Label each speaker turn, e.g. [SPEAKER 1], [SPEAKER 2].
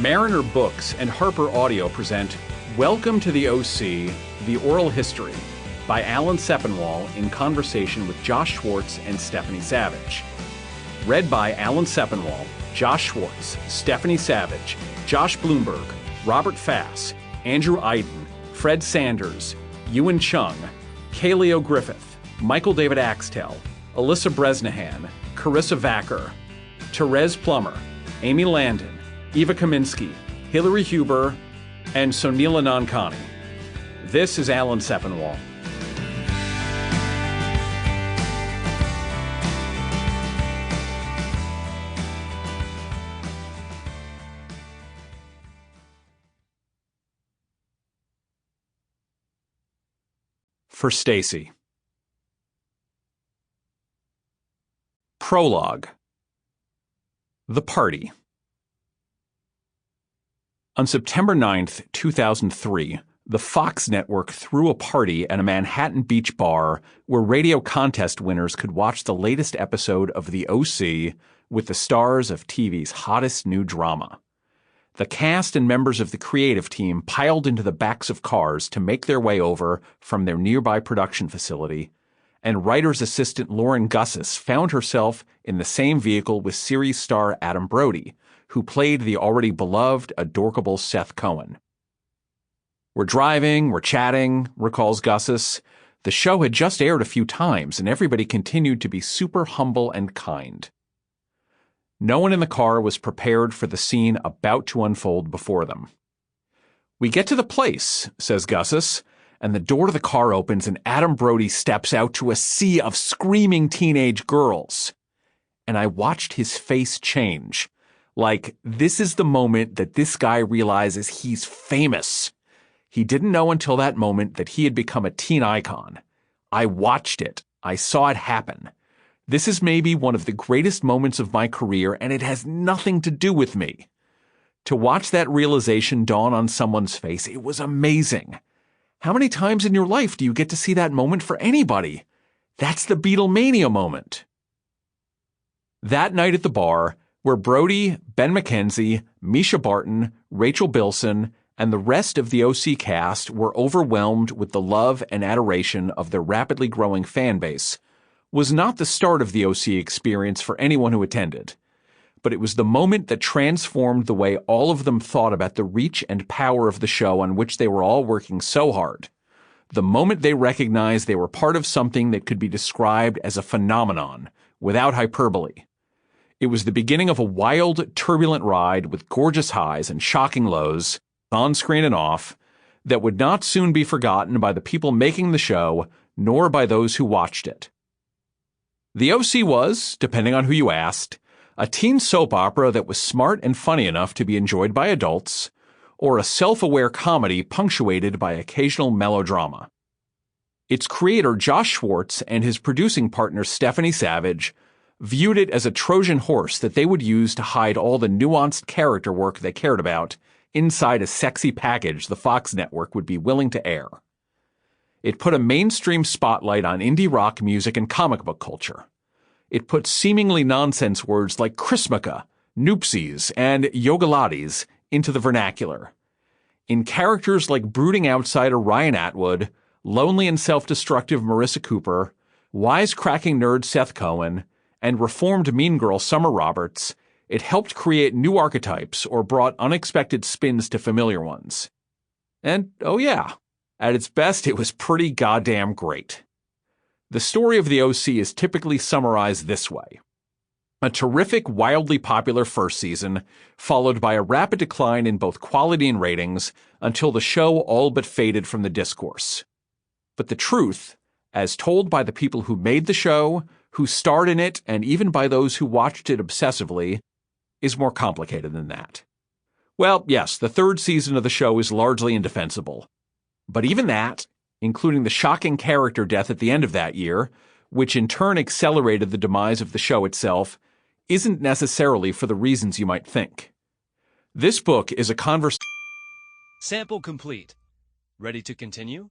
[SPEAKER 1] Mariner Books and HarperAudio present Welcome to the OC, The Oral History by Alan Sepinwall in conversation with Josh Schwartz and Stephanie Savage. Read by Alan Sepinwall, Josh Schwartz, Stephanie Savage, Josh Bloomberg, Robert Fass, Andrew Eiden, Fred Sanders, Ewan Chung, Kaleo Griffith, Michael David Axtell, Alyssa Bresnahan, Karissa Vacker, Therese Plummer, Amy Landon, Eva Kaminsky, Hillary Huber, and Soneela Nankani. This is Alan Sepinwall. For Stacy. Prologue. The Party. On September 9th, 2003, the Fox network threw a party at a Manhattan Beach bar where radio contest winners could watch the latest episode of The OC with the stars of TV's hottest new drama. The cast and members of the creative team piled into the backs of cars to make their way over from their nearby production facility, and writer's assistant Lauren Gussis found herself in the same vehicle with series star Adam Brody, who played the already beloved, adorable Seth Cohen. "We're driving, we're chatting," recalls Gussis. The show had just aired a few times, and everybody continued to be super humble and kind. No one in the car was prepared for the scene about to unfold before them. "We get to the place," says Gussis, and the door to the car opens and Adam Brody steps out to a sea of screaming teenage girls. And I watched his face change. Like, this is the moment that this guy realizes he's famous. He didn't know until that moment that he had become a teen icon. I watched it. I saw it happen. This is maybe one of the greatest moments of my career, and it has nothing to do with me. To watch that realization dawn on someone's face, it was amazing. How many times in your life do you get to see that moment for anybody? That's the Beatlemania moment. That night at the bar, where Brody, Ben McKenzie, Misha Barton, Rachel Bilson, and the rest of the OC cast were overwhelmed with the love and adoration of their rapidly growing fan base, was not the start of the OC experience for anyone who attended. But it was the moment that transformed the way all of them thought about the reach and power of the show on which they were all working so hard. The moment they recognized they were part of something that could be described as a phenomenon, without hyperbole. It was the beginning of a wild, turbulent ride with gorgeous highs and shocking lows, on screen and off, that would not soon be forgotten by the people making the show, nor by those who watched it. The OC was, depending on who you asked, a teen soap opera that was smart and funny enough to be enjoyed by adults, or a self-aware comedy punctuated by occasional melodrama. Its creator, Josh Schwartz, and his producing partner, Stephanie Savage, viewed it as a Trojan horse that they would use to hide all the nuanced character work they cared about inside a sexy package the Fox network would be willing to air. It put a mainstream spotlight on indie rock music and comic book culture. It put seemingly nonsense words like Chrismukkah, Noopsies, and Yogalates into the vernacular. In characters like brooding outsider Ryan Atwood, lonely and self-destructive Marissa Cooper, wisecracking nerd Seth Cohen, and reformed mean girl Summer Roberts, it helped create new archetypes or brought unexpected spins to familiar ones. And, oh yeah, at its best, it was pretty goddamn great. The story of the OC is typically summarized this way. A terrific, wildly popular first season, followed by a rapid decline in both quality and ratings until the show all but faded from the discourse. But the truth, as told by the people who made the show, who starred in it, and even by those who watched it obsessively, is more complicated than that. Well, yes, the third season of the show is largely indefensible. But even that, including the shocking character death at the end of that year, which in turn accelerated the demise of the show itself, isn't necessarily for the reasons you might think. This book is a conversation.
[SPEAKER 2] Sample complete. Ready to continue?